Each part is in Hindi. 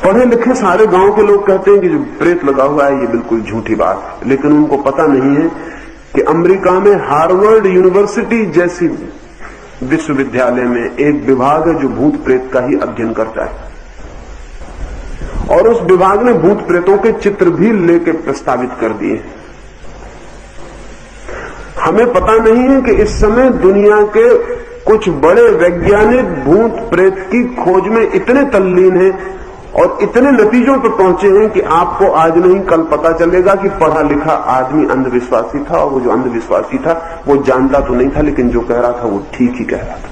पढ़े लिखे सारे गांव के लोग कहते हैं कि जो प्रेत लगा हुआ है ये बिल्कुल झूठी बात है, लेकिन उनको पता नहीं है कि अमेरिका में हार्वर्ड यूनिवर्सिटी जैसी विश्वविद्यालय में एक विभाग है जो भूत प्रेत का ही अध्ययन करता है, और उस विभाग ने भूत प्रेतों के चित्र भी लेके प्रस्तावित कर दिए। हमें पता नहीं है कि इस समय दुनिया के कुछ बड़े वैज्ञानिक भूत प्रेत की खोज में इतने तल्लीन हैं और इतने नतीजों पर पहुंचे हैं कि आपको आज नहीं कल पता चलेगा कि पढ़ा लिखा आदमी अंधविश्वासी था, और वो जो अंधविश्वासी था वो जानता तो नहीं था, लेकिन जो कह रहा था वो ठीक ही कह रहा था।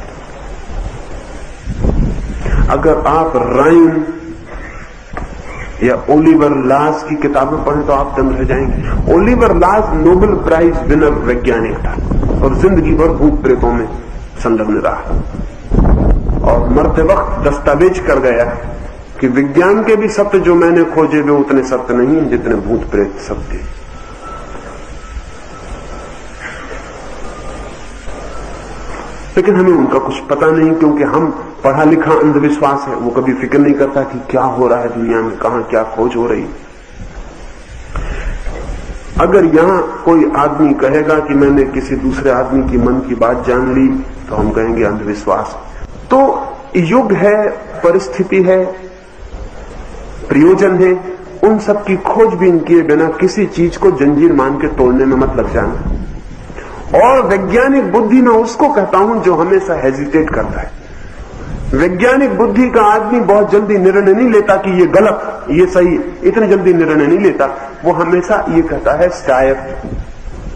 अगर आप राइन या ओलिवर लास की किताबें पढ़ें तो आप दंग रह जाएंगे। ओलिवर लास नोबेल प्राइज विनर वैज्ञानिक था और जिंदगी भर भूत प्रेतों में संलग्न रहा, और मरते वक्त दस्तावेज कर गया कि विज्ञान के भी सत्य जो मैंने खोजे वे उतने सत्य नहीं हैं जितने भूत प्रेत सत्य। लेकिन हमें उनका कुछ पता नहीं, क्योंकि हम पढ़ा लिखा अंधविश्वास है, वो कभी फिक्र नहीं करता कि क्या हो रहा है दुनिया में, कहां क्या खोज हो रही। अगर यहां कोई आदमी कहेगा कि मैंने किसी दूसरे आदमी की मन की बात जान ली, तो हम कहेंगे अंधविश्वास। तो युग है, परिस्थिति है, प्रयोजन है, उन सब की खोजबीन किए बिना किसी चीज को जंजीर मान के तोड़ने में मत लग जाना। और वैज्ञानिक बुद्धि में उसको कहता हूं जो हमेशा हेजिटेट करता है। वैज्ञानिक बुद्धि का आदमी बहुत जल्दी निर्णय नहीं लेता कि ये गलत ये सही, इतनी जल्दी निर्णय नहीं लेता। वो हमेशा ये कहता है शायद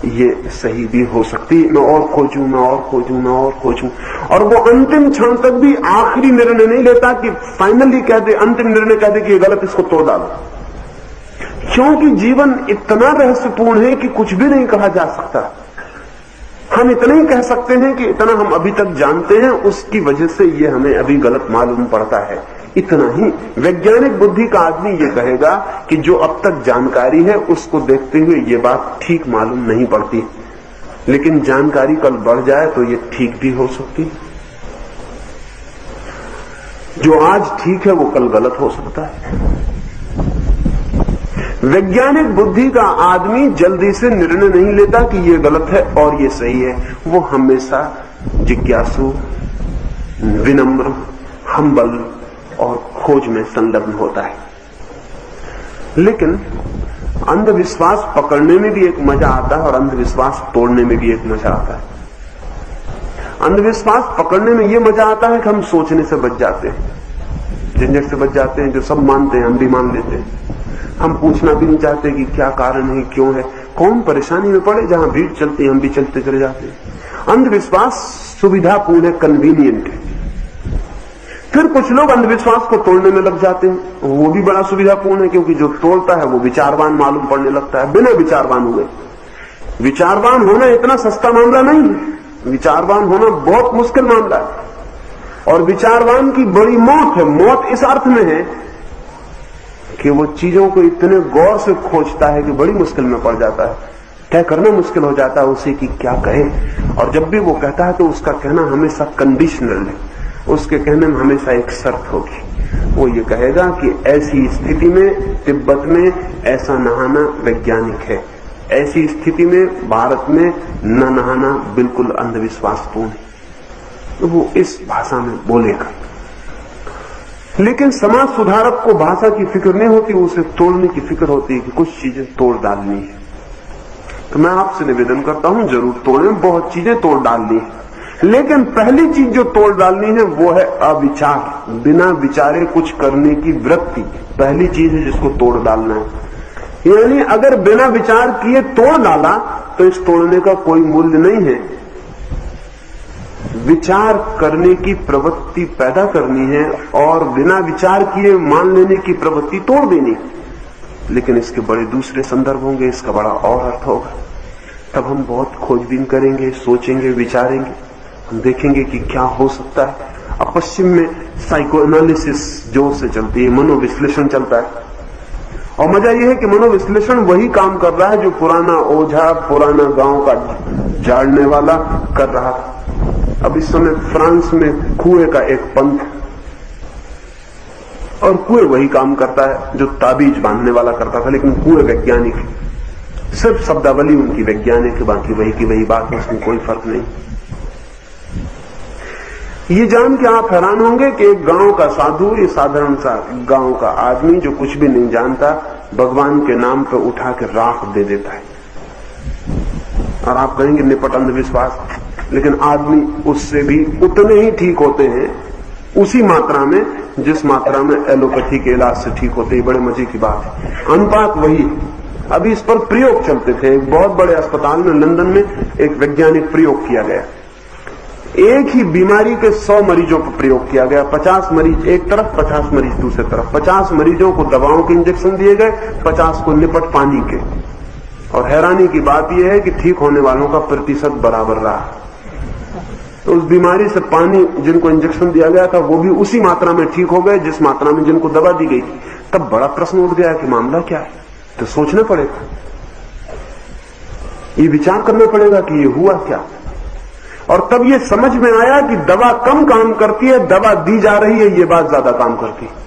ये सही भी हो सकती, मैं और खोजूं, मैं और खोजूं, मैं और खोजूं। और वो अंतिम क्षण तक भी आखिरी निर्णय नहीं लेता कि फाइनली कह दे, अंतिम निर्णय कह दे कि ये गलत, इसको तोड़ डालो। क्योंकि जीवन इतना रहस्यपूर्ण है कि कुछ भी नहीं कहा जा सकता। हम इतना ही कह सकते हैं कि इतना हम अभी तक जानते हैं, उसकी वजह से ये हमें अभी गलत मालूम पड़ता है, इतना ही। वैज्ञानिक बुद्धि का आदमी ये कहेगा कि जो अब तक जानकारी है उसको देखते हुए ये बात ठीक मालूम नहीं पड़ती, लेकिन जानकारी कल बढ़ जाए तो ये ठीक भी हो सकती। जो आज ठीक है वो कल गलत हो सकता है। वैज्ञानिक बुद्धि का आदमी जल्दी से निर्णय नहीं लेता कि ये गलत है और ये सही है। वो हमेशा जिज्ञासु, विनम्र, हम्बल और खोज में संलग्न होता है। लेकिन अंधविश्वास पकड़ने में भी एक मजा आता है और अंधविश्वास तोड़ने में भी एक मजा आता है। अंधविश्वास पकड़ने में ये मजा आता है कि हम सोचने से बच जाते हैं, झंझट से बच जाते हैं। जो सब मानते हैं हम भी मान लेते हैं। हम पूछना भी नहीं चाहते कि क्या कारण है, क्यों है, कौन परेशानी में पड़े, जहां भीड़ चलती है हम भी चलते चले जाते हैं। अंधविश्वास सुविधापूर्ण है, कन्वीनियंट है। फिर कुछ लोग अंधविश्वास को तोड़ने में लग जाते हैं, वो भी बड़ा सुविधापूर्ण है, क्योंकि जो तोड़ता है वो विचारवान मालूम पड़ने लगता है, बिना विचारवान हुए। विचारवान होना इतना सस्ता मामला नहीं है, विचारवान होना बहुत मुश्किल मामला है। और विचारवान की बड़ी मौत है। मौत इस अर्थ में है कि वो चीजों को इतने गौर से खोजता है कि बड़ी मुश्किल में पड़ जाता है, तय करना मुश्किल हो जाता है उसे कि क्या कहे। और जब भी वो कहता है तो उसका कहना हमेशा कंडीशनल है, उसके कहने में हमेशा एक शर्त होगी। वो ये कहेगा कि ऐसी स्थिति में तिब्बत में ऐसा नहाना वैज्ञानिक है, ऐसी स्थिति में भारत में न नहाना बिल्कुल अंधविश्वासपूर्ण है। तो वो इस भाषा में बोलेगा। लेकिन समाज सुधारक को भाषा की फिक्र नहीं होती, उसे तोड़ने की फिक्र होती है कि कुछ चीजें तोड़ डालनी है। तो मैं आपसे निवेदन करता हूं जरूर तोड़ें, बहुत चीजें तोड़ डालनी है, लेकिन पहली चीज जो तोड़ डालनी है वो है अविचार, बिना विचारे कुछ करने की वृत्ति। पहली चीज है जिसको तोड़ डालना है। यानी अगर बिना विचार किए तोड़ डाला तो इस तोड़ने का कोई मूल्य नहीं है। विचार करने की प्रवृत्ति पैदा करनी है और बिना विचार किए मान लेने की प्रवृत्ति तोड़ देनी है। लेकिन इसके बड़े दूसरे संदर्भ होंगे, इसका बड़ा और अर्थ होगा। तब हम बहुत खोजबीन करेंगे, सोचेंगे, विचारेंगे, हम देखेंगे कि क्या हो सकता है। अब पश्चिम में साइको एनालिसिस जोर से चलती है, मनोविश्लेषण चलता है। और मजा यह है कि मनोविश्लेषण वही काम कर रहा है जो पुराना ओझा, पुराना गांव का झाड़ने वाला कर रहा था। अब इस समय फ्रांस में कुएं का एक पंथ, और कुएं वही काम करता है जो ताबीज बांधने वाला करता था, लेकिन कुएं वैज्ञानिक, सिर्फ शब्दावली उनकी वैज्ञानिक है, बाकी वही की वही बात है, उसमें कोई फर्क नहीं। ये जान के आप हैरान होंगे कि एक गांव का साधु, ये साधारण सा गांव का आदमी जो कुछ भी नहीं जानता, भगवान के नाम पर उठा के राख दे देता है। और आप कहेंगे निपट अंधविश्वास, लेकिन आदमी उससे भी उतने ही ठीक होते हैं, उसी मात्रा में जिस मात्रा में एलोपैथी के इलाज से ठीक होते हैं। बड़े मजे की बात है, अनुपात वही है। अभी इस पर प्रयोग चलते थे, एक बहुत बड़े अस्पताल में लंदन में एक वैज्ञानिक प्रयोग किया गया। एक ही बीमारी के 100 मरीजों पर प्रयोग किया गया, 50 मरीज एक तरफ, 50 मरीज दूसरे तरफ। 50 मरीजों को दवाओं के इंजेक्शन दिए गए, 50 को निपट पानी के। और हैरानी की बात यह है कि ठीक होने वालों का प्रतिशत बराबर रहा। तो उस बीमारी से पानी जिनको इंजेक्शन दिया गया था वो भी उसी मात्रा में ठीक हो गए जिस मात्रा में जिनको दवा दी गई थी। तब बड़ा प्रश्न उठ गया कि मामला क्या है, तो सोचना पड़ेगा, ये विचार करना पड़ेगा कि ये हुआ क्या। और तब ये समझ में आया कि दवा कम काम करती है, दवा दी जा रही है, ये बात ज्यादा काम करती है।